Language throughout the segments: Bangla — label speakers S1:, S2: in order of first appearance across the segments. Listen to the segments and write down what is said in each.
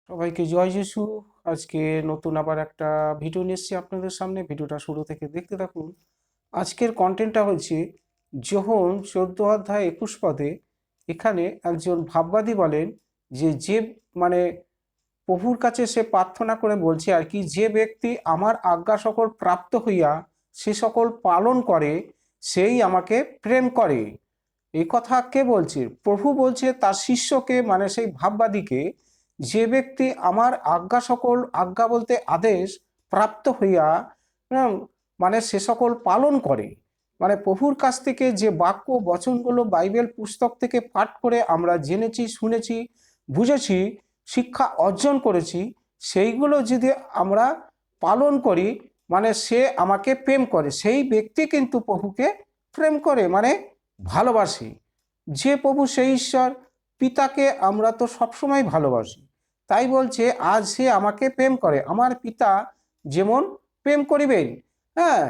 S1: সবাইকে জয় যিশু। আজকে নতুন আবার একটা ভিডিও নিয়ে এসেছি আপনাদের সামনে। ভিডিওটা শুরু থেকে দেখতে থাকুন। আজকের কন্টেন্টটা হচ্ছে যোহন 14 অধ্যায় 21 পদে। এখানে একজন ভাববাদী বলেন যে মানে প্রভুর কাছে সে প্রার্থনা করে বলছে আর কি, যে ব্যক্তি আমার আজ্ঞা সকল প্রাপ্ত হইয়া সে সকল পালন করে সেই আমাকে প্রেম করে। এই কথা কে বলছে? প্রভু বলছে তার শিষ্যকে, মানে সেই ভাববাদীকে, যে ব্যক্তি আমার আজ্ঞা সকল, আজ্ঞা বলতে আদেশ, প্রাপ্ত হইয়া হম, মানে সে সকল পালন করে। মানে প্রভুর কাছ থেকে যে বাক্য বচনগুলো বাইবেল পুস্তক থেকে পাঠ করে আমরা জেনেছি, শুনেছি, বুঝেছি, শিক্ষা অর্জন করেছি, সেইগুলো যদি আমরা পালন করি, মানে সে আমাকে প্রেম করে। সেই ব্যক্তি কিন্তু প্রভুকে প্রেম করে, মানে ভালোবাসি। যে প্রভু সেই ঈশ্বর পিতাকে আমরা তো সবসময় ভালোবাসি। তাই বলছে আজ সে আমাকে প্রেম করে, আমার পিতা যেমন প্রেম করিবেন। হ্যাঁ,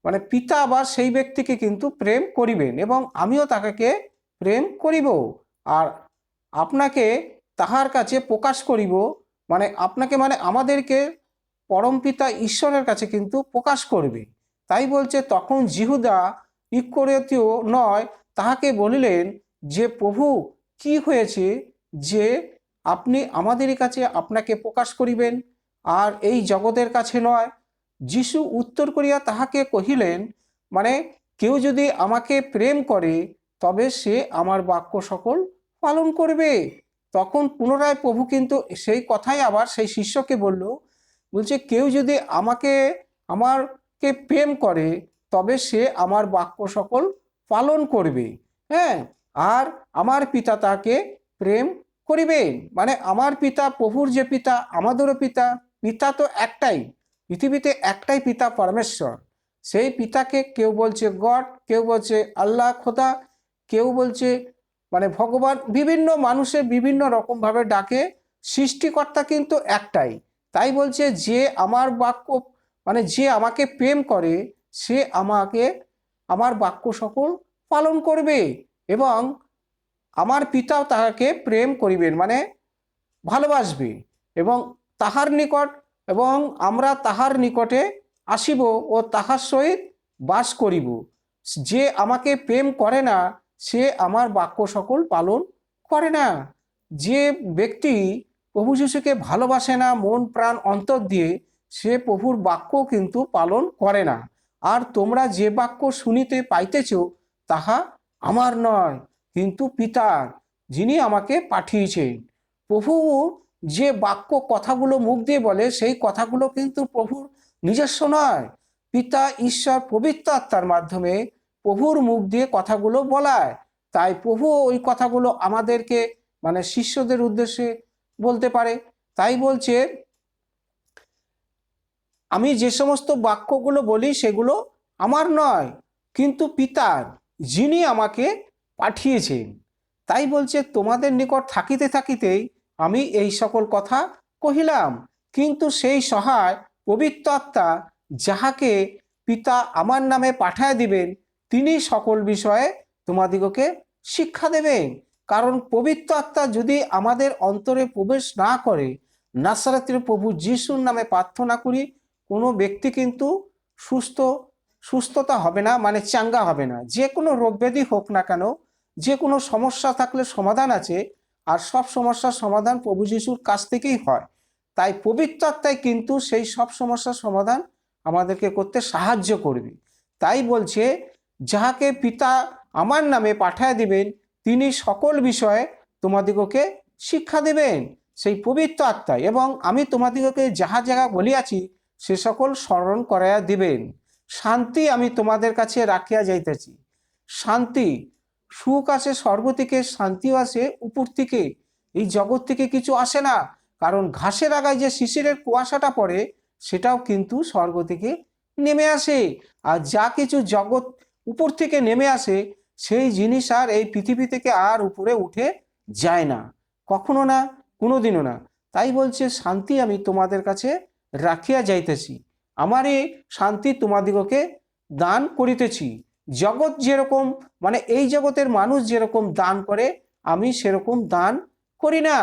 S1: মানে পিতা আবার সেই ব্যক্তিকে কিন্তু প্রেম করিবেন এবং আমিও তাকে প্রেম করিব। আর আপনাকে তাহার কাছে প্রকাশ করিব, মানে আপনাকে, মানে আমাদেরকে পরমপিতা ঈশ্বরের কাছে কিন্তু প্রকাশ করবে। তাই বলছে তখন জিহুদা ইস্করিয়োতীয় নয় তাহাকে বলিলেন যে প্রভু, কি হয়েছে যে আপনি আমাদের কাছে আপনাকে প্রকাশ করিবেন আর এই জগতের কাছে নয়? যিশু উত্তর করিয়া তাহাকে কহিলেন, মানে কেউ যদি আমাকে প্রেম করে তবে সে আমার বাক্য সকল পালন করবে। তখন পুনরায় প্রভু কিন্তু সেই কথাই আবার সেই শিষ্যকে বলল, বলছে কেউ যদি আমাকে প্রেম করে তবে সে আমার বাক্য সকল পালন করবে। হ্যাঁ, আর আমার পিতা তাকে প্রেম করিবেন। মানে আমার পিতা, প্রভুর যে পিতা আমাদেরও পিতা। পিতা তো একটাই, পৃথিবীতে একটাই পিতা পরমেশ্বর। সেই পিতাকে কেউ বলছে গড, কেউ বলছে আল্লাহ খোদা, কেউ বলছে মানে ভগবান, বিভিন্ন মানুষের বিভিন্ন রকমভাবে ডাকে। সৃষ্টিকর্তা কিন্তু একটাই। তাই বলছে যে আমার বাক্য, মানে যে আমাকে প্রেম করে সে আমাকে, আমার বাক্য সকল পালন করবে এবং আমার পিতাও তাহাকে প্রেম করিবেন, মানে ভালোবাসবে এবং তাহার নিকট, এবং আমরা তাহার নিকটে আসিব ও তাহার সহিত বাস করিব। যে আমাকে প্রেম করে না সে আমার বাক্য সকল পালন করে না। যে ব্যক্তি প্রভু যিশুকে ভালোবাসে না মন প্রাণ অন্তর দিয়ে, সে প্রভুর বাক্য কিন্তু পালন করে না। আর তোমরা যে বাক্য শুনিতে পাইতেছ তাহা আমার নয়, কিন্তু পিতার, যিনি আমাকে পাঠিয়েছেন। প্রভু যে বাক্য কথাগুলো মুখ দিয়ে বলে সেই কথাগুলো কিন্তু প্রভুর নিজস্ব নয়। পিতা ঈশ্বর পবিত্র আত্মার মাধ্যমে প্রভুর মুখ দিয়ে কথাগুলো বলায়। তাই প্রভু ওই কথাগুলো আমাদেরকে, মানে শিষ্যদের উদ্দেশ্যে বলতে পারে। তাই বলছে আমি যে সমস্ত বাক্যগুলো বলি সেগুলো আমার নয়, কিন্তু পিতার, যিনি আমাকে পাঠিয়েছেন। তাই বলছে তোমাদের নিকট থাকিতে থাকিতেই আমি এই সকল কথা কহিলাম, কিন্তু সেই সহায় পবিত্র আত্মা যাহাকে পিতা আমার নামে পাঠায় দিবেন তিনি সকল বিষয়ে তোমাদিগকে শিক্ষা দেবেন। কারণ পবিত্র আত্মা যদি আমাদের অন্তরে প্রবেশ না করে, নাসরাতের প্রভু যিশুর নামে প্রার্থনা করি, কোনো ব্যক্তি কিন্তু সুস্থ সুস্থতা হবে না, মানে চাঙ্গা হবে না। যে কোনো রোগ ব্যাধি হোক না কেন, যে কোনো সমস্যা থাকলে সমাধান আছে, আর সব সমস্যার সমাধান প্রভু যিশুর কাছ থেকেই হয়। তাই পবিত্র আত্মাই কিন্তু সেই সব সমস্যার সমাধান আমাদেরকে করতে সাহায্য করবে। তাই বলছে যাহাকে পিতা আমার নামে পাঠায় দিবেন তিনি সকল বিষয়ে তোমাদিগকে শিক্ষা দেবেন, সেই পবিত্র আত্মায়। এবং আমি তোমাদিগকে যাহা যাহা বলিয়াছি সে সকল স্মরণ করাইয়া দিবেন। শান্তি আমি তোমাদের কাছে রাখিয়া যাইতেছি। শান্তি, সুখ আসে স্বর্গ থেকে, শান্তিও আসে উপর থেকে। এই জগৎ থেকে কিছু আসে না, কারণ ঘাসের আগায় যে শিশিরের কুয়াশাটা পড়ে সেটাও কিন্তু স্বর্গ থেকে নেমে আসে। আর যা কিছু জগৎ উপর থেকে নেমে আসে সেই জিনিস আর এই পৃথিবী থেকে আর উপরে উঠে যায় না, কখনো না, কোনোদিনও না। তাই বলছে শান্তি আমি তোমাদের কাছে রাখিয়া যাইতেছি, আমারই শান্তি তোমাদিগকে দান করিতেছি। জগৎ যেরকম, মানে এই জগতের মানুষ যেরকম দান করে আমি সেরকম দান করি না।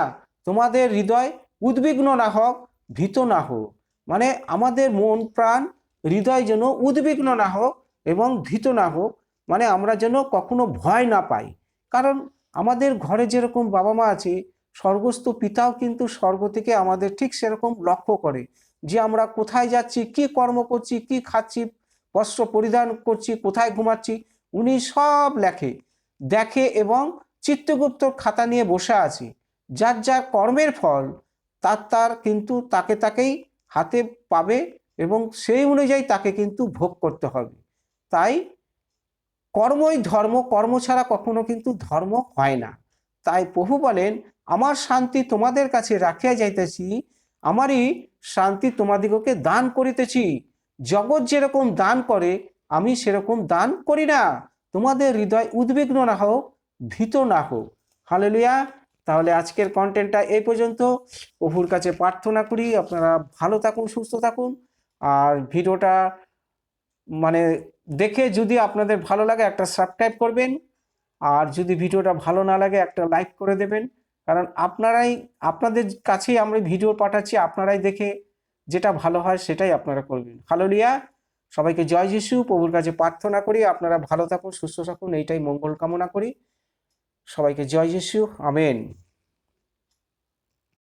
S1: তোমাদের হৃদয় উদ্বিগ্ন না হোক, ভীত না হোক। মানে আমাদের মন প্রাণ হৃদয় যেন উদ্বিগ্ন না হোক এবং ভীত না হোক, মানে আমরা যেন কখনো ভয় না পাই। কারণ আমাদের ঘরে যেরকম বাবা মা আছে, স্বর্গস্থ পিতাও কিন্তু স্বর্গ থেকে আমাদের ঠিক সেরকম লক্ষ্য করে যে আমরা কোথায় যাচ্ছি, কি কর্ম করছি, কি খাচ্ছি, বস্ত্র পরিধান করছি, কোথায় ঘুমাচ্ছি, উনি সব দেখে এবং চিত্তগুপ্ত খাতা নিয়ে বসে আছে। যার যার কর্মের ফল তার কিন্তু তাকেই হাতে পাবে এবং সেই অনুযায়ী তাকে কিন্তু ভোগ করতে হবে। তাই কর্মই ধর্ম, কর্ম ছাড়া কখনো কিন্তু ধর্ম হয় না। তাই প্রভু বলেন, আমার শান্তি তোমাদের কাছে রাখিয়া যাইতেছি, আমারই শান্তি তোমাদিগকে দান করিতেছি। জগৎ যেরকম দান করে আমি সেরকম দান করি না। তোমাদের হৃদয় উদ্বিগ্ন না হোক, ভীত না হোক। হালেলুয়া। তাহলে আজকের কন্টেন্টটা এই পর্যন্ত। প্রভুর কাছে প্রার্থনা করি আপনারা ভালো থাকুন, সুস্থ থাকুন। আর ভিডিওটা মানে দেখে যদি আপনাদের ভালো লাগে একটা সাবস্ক্রাইব করবেন, আর যদি ভিডিওটা ভালো না লাগে একটা লাইক করে দেবেন। কারণ আপনাদের কাছেই আমরা ভিডিও পাঠাচ্ছি, আপনারাই দেখে যেটা ভালো হয় সেটাই আপনারা করবেন। হালেলুয়া। সবাইকে জয় যিশু। প্রভুর কাছে প্রার্থনা করি আপনারা ভালো থাকুন, সুস্থ থাকুন, এইটাই মঙ্গল কামনা করি। সবাইকে জয় যিশু। আমেন।